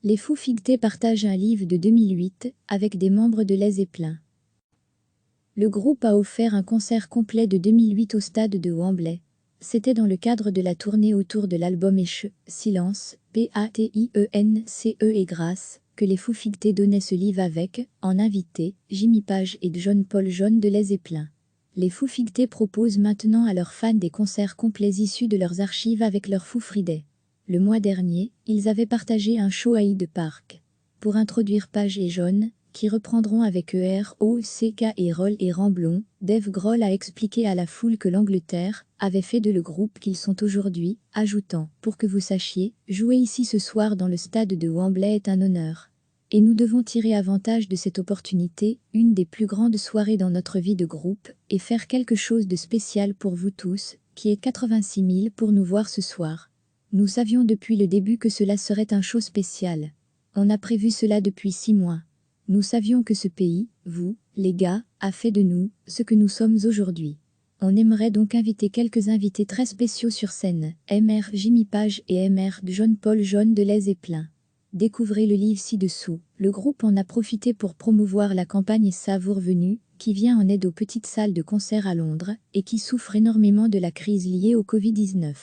Les Fous Figuetés partagent un livre de 2008 avec des membres de Les Zeppelin. Le groupe a offert un concert complet de 2008 au stade de Wembley. C'était dans le cadre de la tournée autour de l'album Silence, Patince et Grâce, que les Fous Figuetés donnaient ce live avec, en invité, Jimmy Page et John-Paul Jones de Les Zeppelin. Les Fous Figuetés proposent maintenant à leurs fans des concerts complets issus de leurs archives avec leur Foo Friday. Le mois dernier, ils avaient partagé un show à Hyde Park. Pour introduire Page et John, qui reprendront avec eux ROCK et Roll et Ramblon, Dave Grohl a expliqué à la foule que l'Angleterre avait fait de le groupe qu'ils sont aujourd'hui, ajoutant « Pour que vous sachiez, jouer ici ce soir dans le stade de Wembley est un honneur. Et nous devons tirer avantage de cette opportunité, une des plus grandes soirées dans notre vie de groupe, et faire quelque chose de spécial pour vous tous, qui êtes 86 000 pour nous voir ce soir. Nous savions depuis le début que cela serait un show spécial. On a prévu cela depuis 6 mois. Nous savions que ce pays, vous, les gars, a fait de nous ce que nous sommes aujourd'hui. On aimerait donc inviter quelques invités très spéciaux sur scène, Mr Jimmy Page et Mr John-Paul Jones de Les Zeppelin. Découvrez le livre ci-dessous. Le groupe en a profité pour promouvoir la campagne Savour Venue, qui vient en aide aux petites salles de concert à Londres et qui souffrent énormément de la crise liée au Covid-19.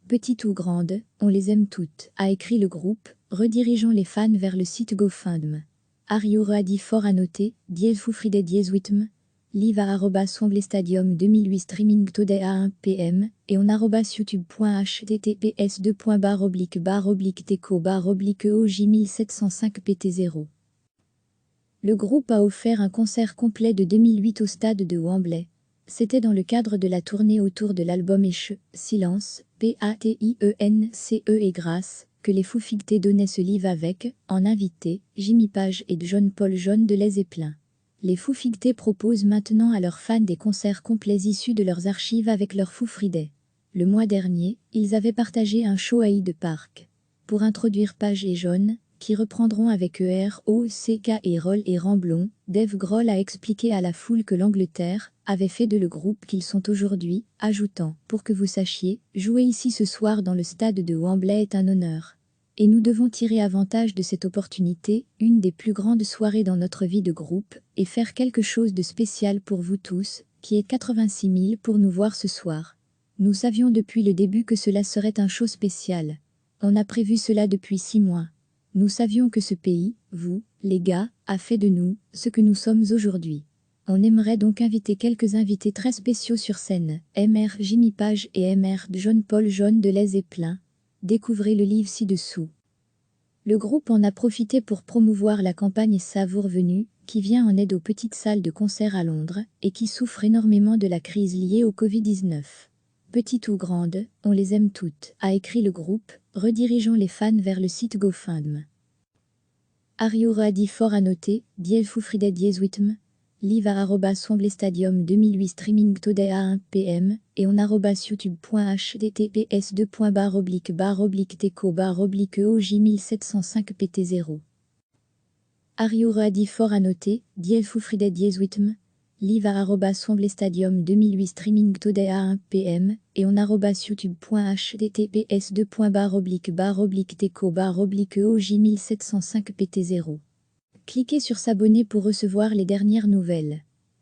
Petites ou grandes, on les aime toutes, a écrit le groupe, redirigeant les fans vers le site GoFundMe. Are you ready for a noter, Foo Friday Witm, live à @Wembley Stadium 2008 streaming today à 1 p.m. et on /youtube.https://teco/oj 1705 pt0. Le groupe a offert un concert complet de 2008 au stade de Wembley. C'était dans le cadre de la tournée autour de l'album Silence, Patince et Grâce, que les Fous Figuetés donnaient ce live avec, en invité, Jimmy Page et John-Paul Jones de Les Zeppelin. Les Fous Figuetés proposent maintenant à leurs fans des concerts complets issus de leurs archives avec leur Foo Friday. Le mois dernier, ils avaient partagé un show à Hyde Park. Pour introduire Page et John, qui reprendront avec eux ROCK et Roll et Ramblon, Dave Grohl a expliqué à la foule que l'Angleterre avait fait de le groupe qu'ils sont aujourd'hui, ajoutant « Pour que vous sachiez, jouer ici ce soir dans le stade de Wembley est un honneur. Et nous devons tirer avantage de cette opportunité, une des plus grandes soirées dans notre vie de groupe, et faire quelque chose de spécial pour vous tous, qui êtes 86 000 pour nous voir ce soir. Nous savions depuis le début que cela serait un show spécial. On a prévu cela depuis 6 mois. Nous savions que ce pays, vous, les gars, a fait de nous ce que nous sommes aujourd'hui. On aimerait donc inviter quelques invités très spéciaux sur scène, Mr Jimmy Page et Mr John-Paul Jones de Les Zeppelin. Découvrez le livre ci-dessous. Le groupe en a profité pour promouvoir la campagne Savour Venue, qui vient en aide aux petites salles de concert à Londres et qui souffrent énormément de la crise liée au Covid-19. Petites ou grandes, on les aime toutes, a écrit le groupe, redirigeant les fans vers le site GoFundMe. Are you ready for a noter, Foo Friday Witm, live à @Wembley Stadium 2008 streaming today à 1 p.m. et on /youtube.https://teco/oj 1705 pt0. Are you ready for a noter, Foo Friday Witm, live à @Wembley Stadium 2008 streaming today à 1 p.m. et on /youtube.https://teco/oj 1705 pt0. Cliquez sur s'abonner pour recevoir les dernières nouvelles.